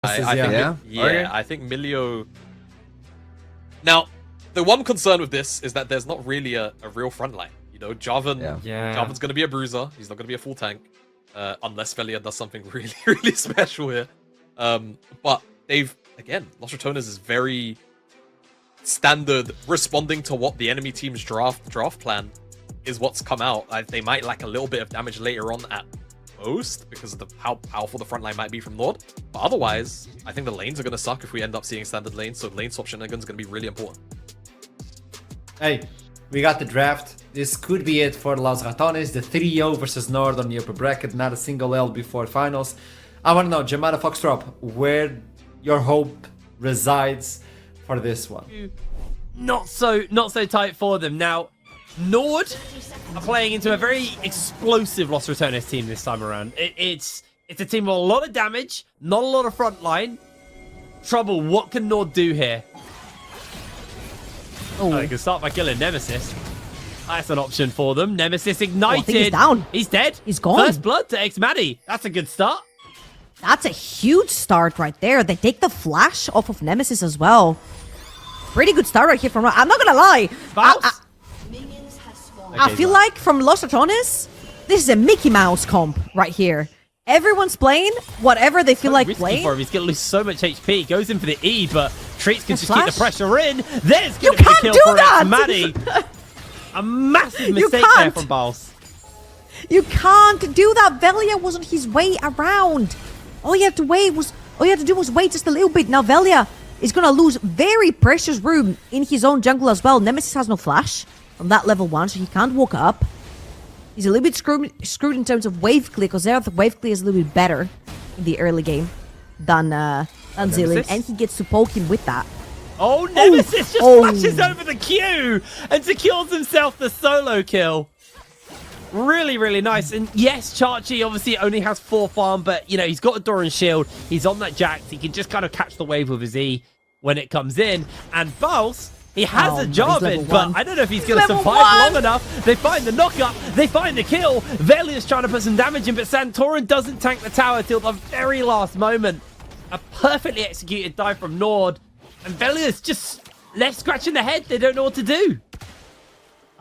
I think Milio. Now, the one concern with this is that there's not really a real front line. You know, Jarvan's going to be a bruiser. He's not going to be a full tank, unless Velia does something really, really special here. But they've, again, Los Ratones is very standard, responding to what the enemy team's draft plan is what's come out. They might lack a little bit of damage later on at most because of how powerful the front line might be from NORD. But otherwise, I think the lanes are going to suck if we end up seeing standard lanes, so lane swap shenanigans is going to be really important. Hey, we got the draft. This could be it for Los Ratones. The 3-0 versus NORD on the upper bracket. Not a single L before finals. I want to know, Jamada Foxtrot, where your hope resides for this one. Not so tight for them. Now, NORD are playing into a very explosive Los Ratones team this time around. It's a team with a lot of damage, not a lot of front line. Trouble, what can NORD do here? Oh, they can start by killing Nemesis. That's an option for them. Nemesis ignited. I think he's down. He's dead. He's gone. First blood to X-Maddie. That's a good start. That's a huge start right there. They take the flash off of Nemesis as well. Pretty good start right here from... I'm not gonna lie. I feel like from Los Ratones, this is a Mickey Mouse comp right here. Everyone's playing whatever they feel like playing. For him. He's going to lose so much HP. Goes in for the E, but Treats can just keep the pressure in. There's going to be a kill for X-Maddie. A massive mistake there from BAUS. You can't do that. Velia was on his way around. All you had to do was wait just a little bit. Now Velia is going to lose very precious room in his own jungle as well. Nemesis has no flash from that level 1, so he can't walk up. He's a little bit screwed in terms of wave clear, because the wave clear is a little bit better in the early game than Zillion, and he gets to poke him with that. Oh, Nemesis just flashes over the Q and secures himself the solo kill. Really, really nice. And yes, Chachi obviously only has 4 farm, but, you know, he's got a Doran shield. He's on that Jax. He can just kind of catch the wave with his E when it comes in. And BAUS, he has a Jarvan, but I don't know if he's going to survive long enough. They find the knockup. They find the kill. Velia's trying to put some damage in, but Santorin doesn't tank the tower till the very last moment. A perfectly executed dive from NORD. And Velia's just left scratching the head. They don't know what to do.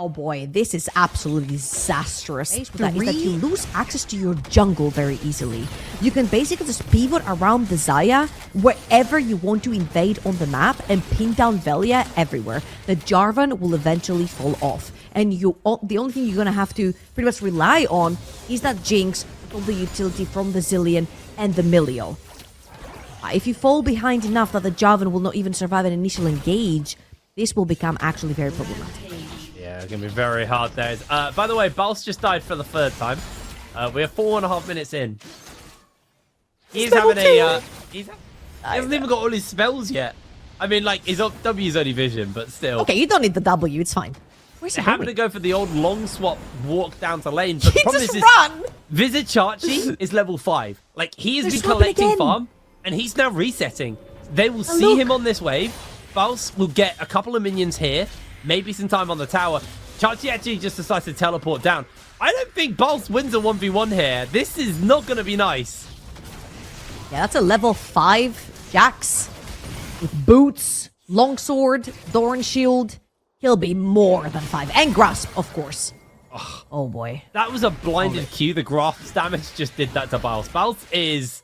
Oh boy, this is absolutely disastrous. That is that you lose access to your jungle very easily. You can basically just pivot around the Xayah wherever you want to invade on the map and pin down Velia everywhere. The Jarvan will eventually fall off. And the only thing you're going to have to pretty much rely on is that Jinx, all the utility from the Zillion and the Milio. If you fall behind enough that the Jarvan will not even survive an initial engage, this will become actually very problematic. Yeah, it's going to be very hard there. By the way, BAUS just died for the 3rd time. We're 4.5 minutes in. He's having a... he hasn't even got all his spells yet. I mean, like, his W's only vision, but still. Okay, you don't need the W, it's fine. Where's he having to go for the old long swap walk down to lane. But the problem is run! Visit Chachi is level 5. Like, he has been collecting farm, and he's now resetting. They will see him on this wave. BAUS will get a couple of minions here. Maybe some time on the tower. Chachi actually just decides to teleport down. I don't think BAUS wins a 1v1 here. This is not going to be nice. Yeah, that's a level 5 Jax with boots, longsword, Doran shield. He'll be more than 5. And grasp, of course. Oh boy. That was a blinded Q. The grasp damage just did that to BAUS. BAUS is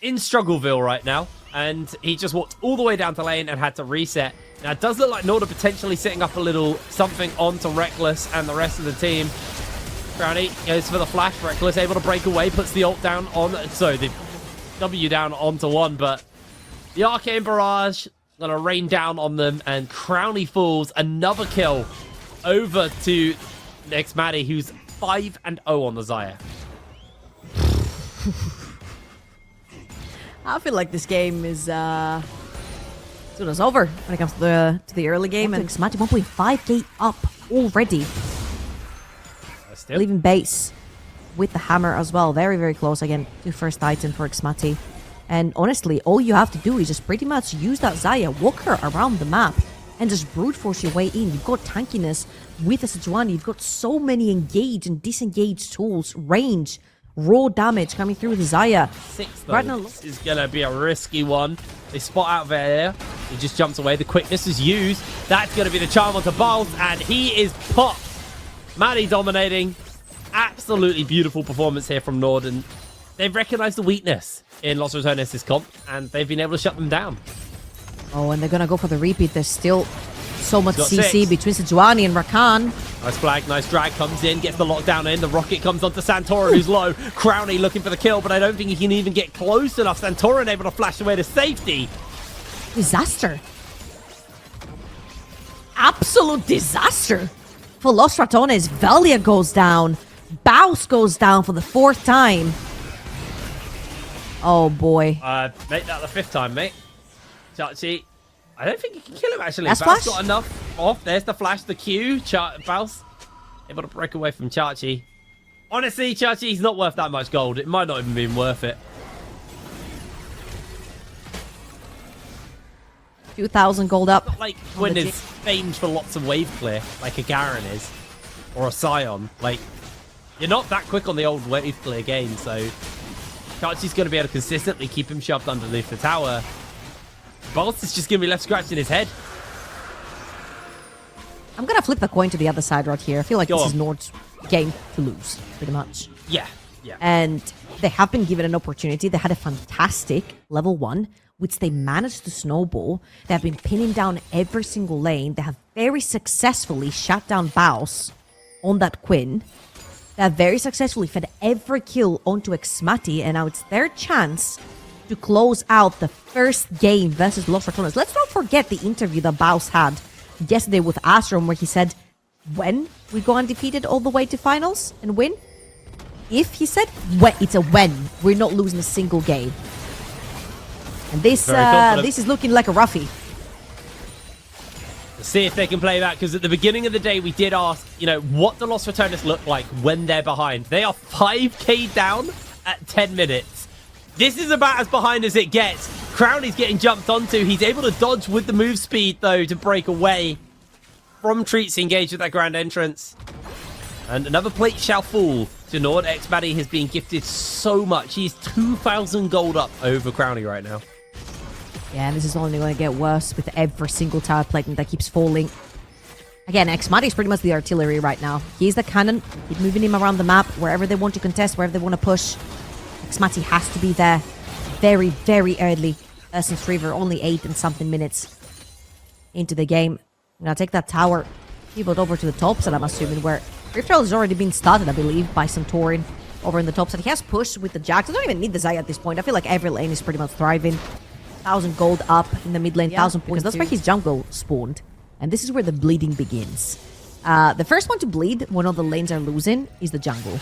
in Struggleville right now. And he just walked all the way down to lane and had to reset. Now, it does look like NORD are potentially setting up a little something onto Reckless and the rest of the team. Brownie goes for the flash. Reckless able to break away, puts the ult down on... So, the W down onto 1, but the Arcane Barrage going to rain down on them, and Crowley falls. Another kill over to X-Maddie, who's 5-0 on the Xayah. I feel like this game is soon as over when it comes to the early game, and Xmati 1.5k up already. Leaving base with the hammer as well. Very, very close again to first item for Xmati. And honestly, all you have to do is just pretty much use that Xayah, walk her around the map, and just brute force your way in. You've got tankiness with the Sejuani. You've got so many engage and disengage tools, range raw damage coming through the Zaya. 6 though. Right now, this is going to be a risky one. They spot out there. He just jumps away. The quickness is used. That's going to be the charm onto BAUS, and he is popped. Maddie dominating. Absolutely beautiful performance here from NORD, and they've recognized the weakness in Los Ratones this comp, and they've been able to shut them down. Oh, and they're going to go for the repeat. There's still so much CC 6 between Sejuani and Rakan. Nice flag, nice drag, comes in, gets the lockdown in. The rocket comes onto Santorin, who's low. Crownie looking for the kill, but I don't think he can even get close enough. Santorin able to flash away to safety. Disaster. Absolute disaster. For Los Ratones, Velia goes down. BAUS goes down for the 4th time. Oh, boy. Make that the 5th time, mate. Chachi. I don't think he can kill him, actually. That's BAUS flash? got enough off. There's the flash, the Q. BAUS able to break away from Chachi. Honestly, Chachi's not worth that much gold. It might not even be worth it. 2,000 gold up. Not like Quinn is famed for lots of wave clear, like a Garen is. Or a Sion. Like, you're not that quick on the old wave clear game, so Chachi's going to be able to consistently keep him shoved underneath the tower. BAUS is just going to be left scratching his head. I'm going to flip the coin to the other side right here. I feel like this is NORD's game to lose, pretty much. Yeah. And they have been given an opportunity. They had a fantastic level 1, which they managed to snowball. They have been pinning down every single lane. They have very successfully shut down BAUS on that Quinn. They have very successfully fed every kill onto Xmati, and now it's their chance to close out the first game versus Los Ratones. Let's not forget the interview that BAUS had yesterday with Astrom, where he said, when we go undefeated all the way to finals and win? If, he said, when, it's a when. We're not losing a single game. And this is looking like a roughie. Let's see if they can play that, because at the beginning of the day, we did ask, what do Los Ratones look like when they're behind? They are 5k down at 10 minutes. This is about as behind as it gets. Crowley's getting jumped onto. He's able to dodge with the move speed, though, to break away from Treats engaged with that grand entrance. And another plate shall fall to NORD. Xmati has been gifted so much. He's 2,000 gold up over Crowley right now. Yeah, and this is only going to get worse with every single tower plating that keeps falling. Again, Xmati is pretty much the artillery right now. He's the cannon. Keep moving him around the map, wherever they want to contest, wherever they want to push. Xmati has to be there very, very early. Since River only 8 and something minutes into the game. I'm going to take that tower, pivot over to the top side, I'm assuming, where Rift Trail has already been started, I believe, by Santorin over in the top side. He has pushed with the Jax. I don't even need the Zaya at this point. I feel like every lane is pretty much thriving. 1,000 gold up in the mid lane, 1,000 points. That's where his jungle spawned. And this is where the bleeding begins. The first one to bleed when all the lanes are losing is the jungle.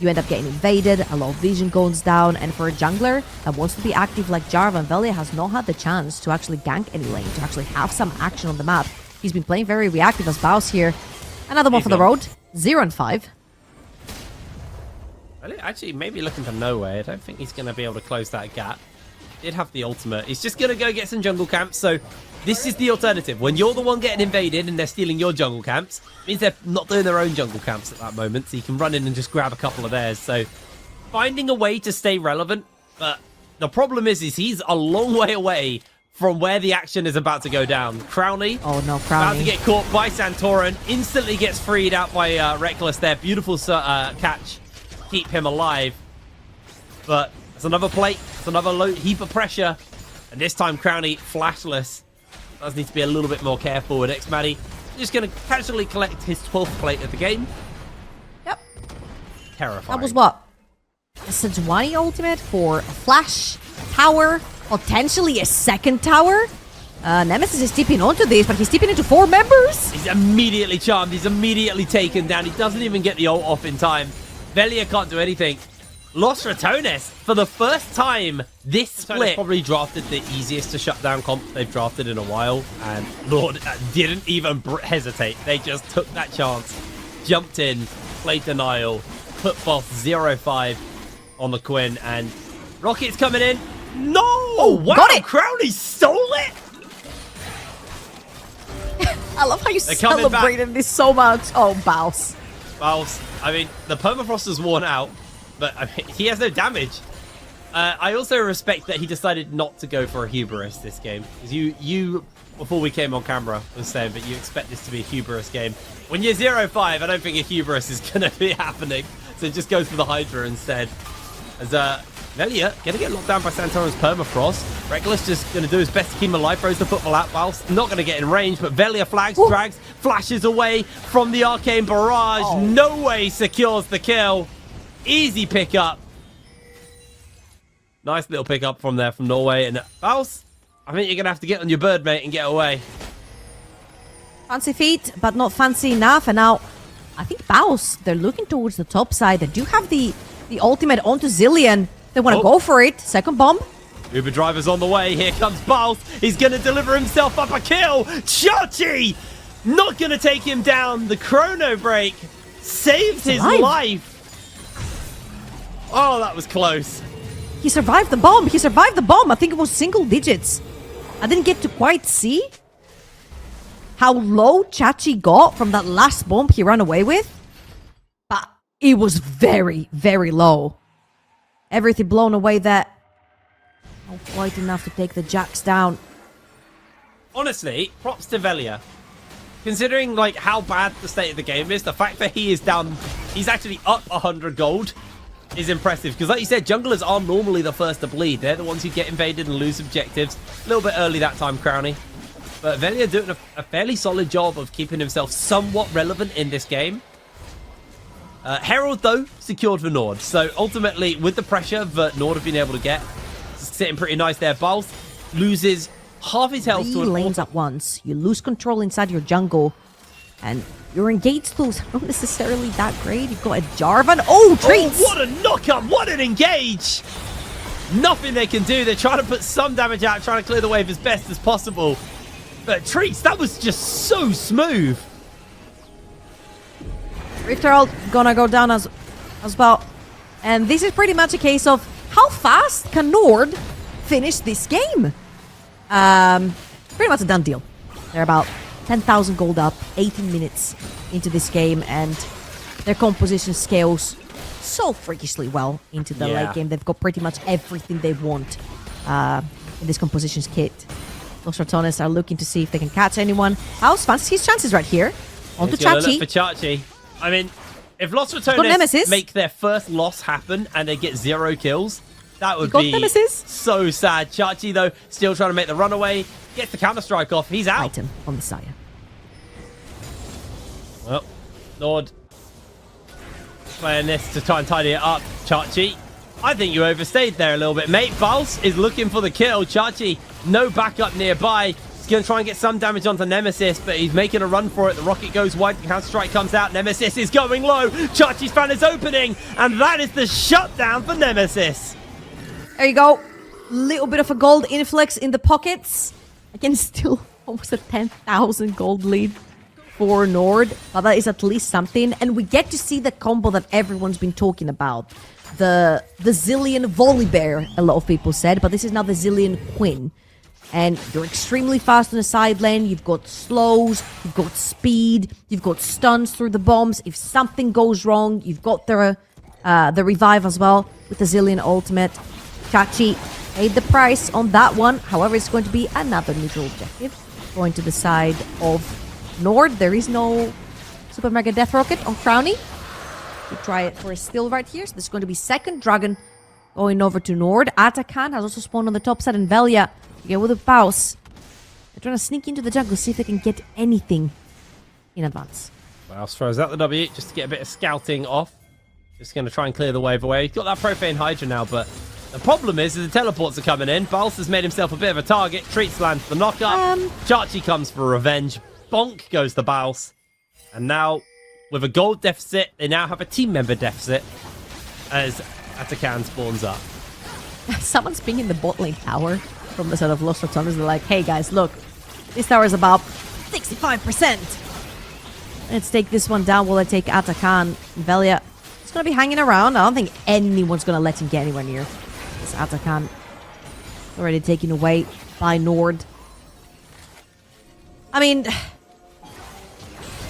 You end up getting invaded, a lot of vision goes down, and for a jungler that wants to be active like Jarvan, Velia has not had the chance to actually gank any lane, to actually have some action on the map. He's been playing very reactive as BAUS here. Another one for the road. 0 and 5. Actually, maybe looking for nowhere. I don't think he's going to be able to close that gap. Did have the ultimate. He's just going to go get some jungle camps, so this is the alternative. When you're the one getting invaded and they're stealing your jungle camps, it means they're not doing their own jungle camps at that moment, so you can run in and just grab a couple of theirs. So finding a way to stay relevant, but the problem is he's a long way away from where the action is about to go down. Crowley. Oh no, Crowley. About to get caught by Santorin. Instantly gets freed out by Reckless there. Beautiful catch. Keep him alive. But there's another plate. It's another heap of pressure. And this time Crowley flashless. Does need to be a little bit more careful with Xmati. Just going to casually collect his 12th plate of the game. Yep. Terrifying. That was what? A Sejuani ultimate for a flash, tower, potentially a second tower? Nemesis is tipping onto this, but he's tipping into 4 members. He's immediately charmed. He's immediately taken down. He doesn't even get the ult off in time. Velia can't do anything. Los Ratones, for the first time this split, probably drafted the easiest to shut down comp they've drafted in a while, and NORD didn't even hesitate. They just took that chance, jumped in, played denial, put both 0-5 on the Quinn, and Rocket's coming in. No! Oh, wow! got it! Crowley stole it! I love how you celebrated this so much. Oh, BAUS. BAUS, I mean, the permafrost is worn out. but I mean, he has no damage. I also respect that he decided not to go for a hubris this game. Because you, before we came on camera, was saying that you expect this to be a hubris game. When you're 0-5, I don't think a hubris is going to be happening. So it just goes for the Hydra instead. As Velia gonna get locked down by Santorin's permafrost. Reckless just gonna do his best to keep him alive, throws the football out. BAUS not gonna get in range, but Velia flags, drags, flashes away from the arcane barrage. No way secures the kill. Easy pickup. Nice little pickup from there from Norway. And BAUS, I think you're gonna have to get on your bird, mate, and get away. Fancy feet, but not fancy enough. And now, I think BAUS, they're looking towards the top side. They do have the ultimate onto Zilean. They want to go for it. Second bomb. Uber driver's on the way. Here comes BAUS. He's going to deliver himself up a kill. Chachi not going to take him down. The chrono break saved his life. Oh, that was close. He survived the bomb. He survived the bomb. I think it was single digits. I didn't get to quite see how low Chachi got from that last bomb he ran away with. But it was very, very low. Everything blown away there. Not quite enough to take the Jacks down. Honestly, props to Velia. Considering like how bad the state of the game is, the fact that he is down, he's actually up 100 gold is impressive. Because like you said, junglers are normally the first to bleed. They're the ones who get invaded and lose objectives. A little bit early that time, Crowny. But Velia doing a fairly solid job of keeping himself somewhat relevant in this game. Herald, though, secured for NORD. So, ultimately, with the pressure that NORD have been able to get, sitting pretty nice there. BAUS loses half his health to an lanes at once. You lose control inside your jungle. And your engaged tools are not necessarily that great. You've got a Jarvan. Oh, Treats! Oh, what a knock-up! What an engage! Nothing they can do. They're trying to put some damage out, trying to clear the wave as best as possible. But Treats, that was just so smooth. Rift Herald gonna go down as well. And this is pretty much a case of how fast can NORD finish this game? Pretty much a done deal. They're about 10,000 gold up, 18 minutes into this game, and their composition scales so freakishly well into the late game. They've got pretty much everything they want in this compositions kit. Those RATONES are looking to see if they can catch anyone. BAUS fancies his chances right here. On to Chachi. For Chachi. I mean, if Los RATONES make their first loss happen and they get 0 kills, that would be so sad. Chachi, though, still trying to make the runaway. Gets the counter-strike off. He's out. Item on the Saya. Well, NORD playing this to try and tidy it up. Chachi, I think you overstayed there a little bit, mate. BAUS is looking for the kill. Chachi, no backup nearby. Going to try and get some damage onto Nemesis, but he's making a run for it. The rocket goes wide, the counter-strike comes out. Nemesis is going low. Chachi's fan is opening, and that is the shutdown for Nemesis. There you go. Little bit of a gold influx in the pockets. Again, still almost a 10,000 gold lead for NORD, but that is at least something. And we get to see the combo that everyone's been talking about. The Zilean Volibear, a lot of people said, but this is now the Zilean QUINN. And you're extremely fast on the side lane. You've got slows, you've got speed, you've got stuns through the bombs. If something goes wrong, you've got the revive as well with the Zilean ultimate. Chachi paid the price on that one. However, it's going to be another neutral objective. Going to the side of NORD. There is no Super Mega Death Rocket on Crowny. We try it for a steal right here. So this is going to be second dragon going over to NORD. Atakan has also spawned on the top side, and Velia with a BAUS. They're trying to sneak into the jungle, see if they can get anything in advance. BAUS throws out the W just to get a bit of scouting off. Just going to try and clear the wave away. He's got that Profane Hydra now, but the problem is the teleports are coming in. BAUS has made himself a bit of a target. Treats lands the knockup. Chachi comes for revenge. Bonk goes the BAUS. And now, with a gold deficit, they now have a team member deficit as Atakan spawns up. Someone's pinging the bot lane tower from the side of Los RATONES. They're like, hey guys, look, this tower is about 65%. Let's take this one down while I take Atakan. Velia is going to be hanging around. I don't think anyone's going to let him get anywhere near this Atakan. Already taken away by NORD. I mean,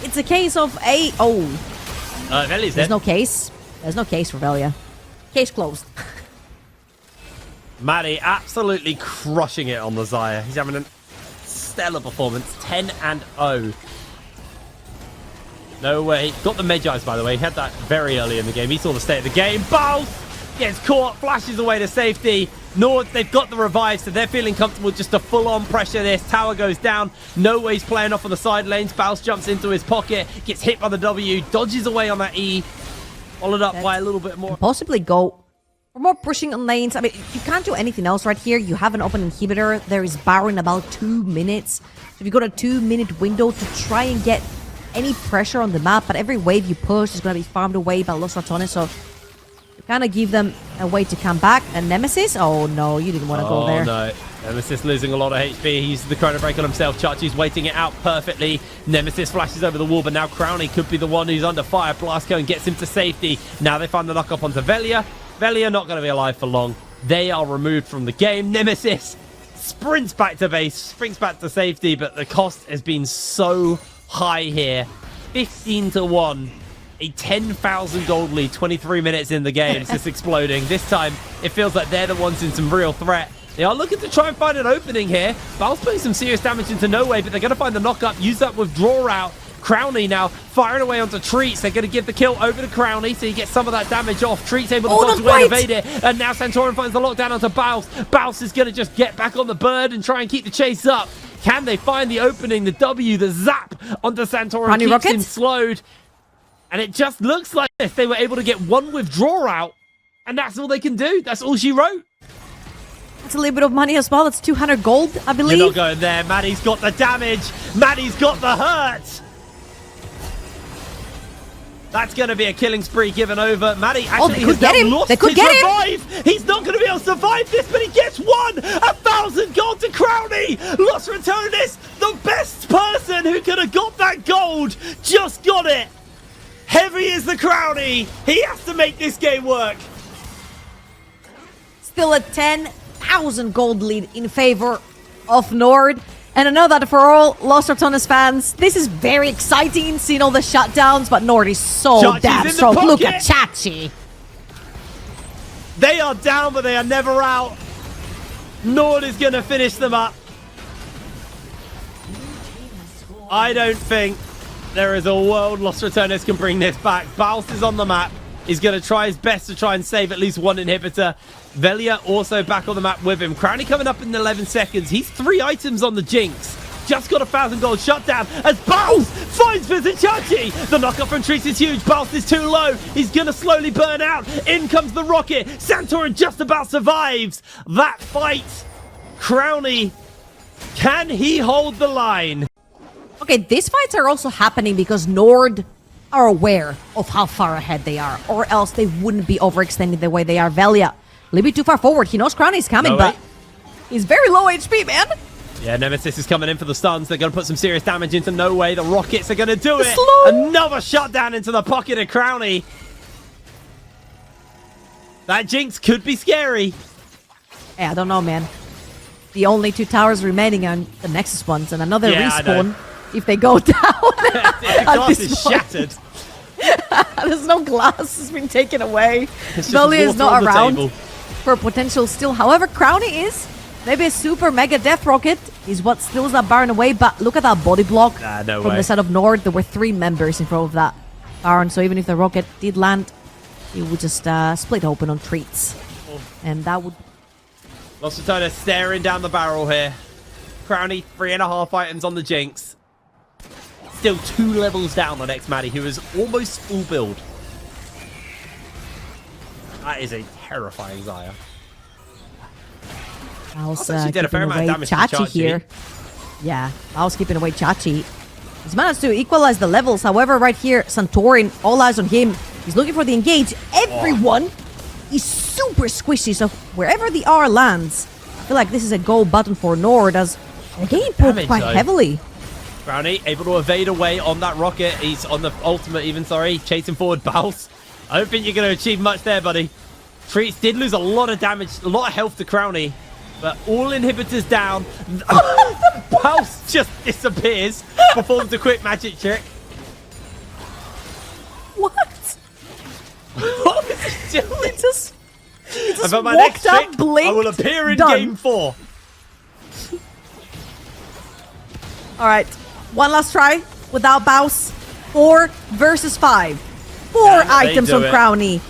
it's a case of Velia's There's no case. There's no case for Velia. Case closed. Maddie absolutely crushing it on the Xayah. He's having a stellar performance. 10-0. No way. Got the Medjais, by the way. He had that very early in the game. He saw the state of the game. BAUS gets caught, flashes away to safety. NORD, they've got the revive, so they're feeling comfortable just to full-on pressure this. Tower goes down. No way's playing off on the side lanes. BAUS jumps into his pocket, gets hit by the W, dodges away on that E. Followed up by a little bit more. Possibly go for more pushing on lanes. I mean, you can't do anything else right here. You have an open inhibitor. There is Baron in about 2 minutes. So if you've got a 2-minute window to try and get any pressure on the map, but every wave you push is going to be farmed away by Los Ratones, so you kind of give them a way to come back. And Nemesis? Oh no, you didn't want to go there. Oh no. Nemesis losing a lot of HP. He uses the Chrono Break on himself. Chachi's waiting it out perfectly. Nemesis flashes over the wall, but now Crowny could be the one who's under fire. Blast Cone gets him to safety. Now they find the knock up onto Velia. Velia not going to be alive for long. They are removed from the game. Nemesis sprints back to base, sprints back to safety, but the cost has been so high here. 15-1. A 10,000 gold lead, 23 minutes in the game. It's just exploding. This time, it feels like they're the ones in some real threat. They are looking to try and find an opening here. BAUS putting some serious damage into No Way, but they're going to find the knock-up, use that withdraw route. Crowny now firing away onto Treats. They're going to give the kill over to Crowny, so you get some of that damage off. Treats able to dodge away and evade it. And now Santorin finds the lockdown onto BAUS. BAUS is going to just get back on the bird and try and keep the chase up. Can they find the opening, the W, the zap onto Santorin? Keeps him slowed. And it just looks like if they were able to get one withdraw out, and that's all they can do. That's all she wrote. That's a little bit of money as well. It's 200 gold, I believe. You're not going there. Maddie's got the damage. Maddie's got the hurt. That's going to be a killing spree given over. Maddie actually has now lost his revive. He's not going to be able to survive this, but he gets 1,000 gold to Crowny. Los Ratones, the best person who could have got that gold, just got it. Heavy is the Crowny. He has to make this game work. Still a 10,000 gold lead in favor of NORD. And I know that for all Los Ratones fans, this is very exciting, seeing all the shutdowns, but NORD is so damn strong. Look at Chachi. They are down, but they are never out. NORD is going to finish them up. I don't think there is a world Los Ratones can bring this back. BAUS is on the map. He's going to try his best to try and save at least one inhibitor. Velia also back on the map with him. Crowny coming up in 11 seconds. He's 3 items on the Jinx. Just got 1,000 gold shutdown as BAUS finds Vizichachi. The knockup from Treats is huge. BAUS is too low. He's going to slowly burn out. In comes the rocket. Santorin just about survives that fight. Crowny, can he hold the line? Okay, these fights are also happening because NORD are aware of how far ahead they are, or else they wouldn't be overextending the way they are. Velia, a little bit too far forward. He knows Crowny is coming, but he's very low HP, man. Yeah, Nemesis is coming in for the stuns. They're going to put some serious damage into No Way. The rockets are going to do it. Another shutdown into the pocket of Crowny. That Jinx could be scary. Hey, I don't know, man. The only 2 towers remaining are the Nexus ones, and another respawn if they go down. The glass is shattered. There's no glass. It's been taken away. Velia is not around for potential still. However, Crowny is. Maybe a super mega death rocket is what steals that Baron away, but look at that body block from the side of NORD. There were 3 members in front of that Baron, so even if the rocket did land, it would just split open on Treats. And that would... Los Ratones staring down the barrel here. Crowny, 3.5 items on the Jinx. Still 2 levels down on X-Maddie, who is almost full build. That is a terrifying Xayah. She did a fair amount of damage to Chachi here. Yeah, I was keeping away Chachi. He's managed to equalize the levels. However, right here, Santorin, all eyes on him. He's looking for the engage. Everyone is super squishy, so wherever the R lands, I feel like this is a go button for NORD as they're getting poked quite heavily. Crowny able to evade away on that rocket. He's on the ultimate even, chasing forward BAUS. I don't think you're going to achieve much there, buddy. Treats did lose a lot of damage, a lot of health to Crowny. But all inhibitors down. BAUS just disappears. Performs a quick magic trick. What? What is he doing? He just And for my next walked up, trick, blinked, I will appear in done. game 4. All right, one last try without BAUS. 4 versus 5. 4 Can they items do on it? Crowny.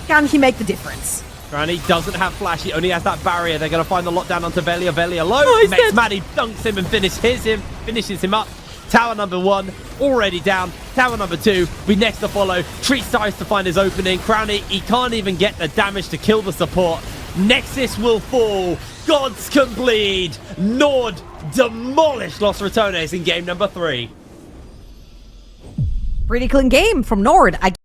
Can he make the difference? Crowny doesn't have flash. He only has that barrier. They're going to find the lockdown onto Velia. Velia low. Oh, he's Next dead. Maddie dunks him and finishes him up. Tower number 1 already down. Tower number 2 be next to follow. Treat tries to find his opening. Crowny, he can't even get the damage to kill the support. Nexus will fall. Gods can bleed. NORD demolished Los Ratones in game number 3. Pretty clean game from NORD.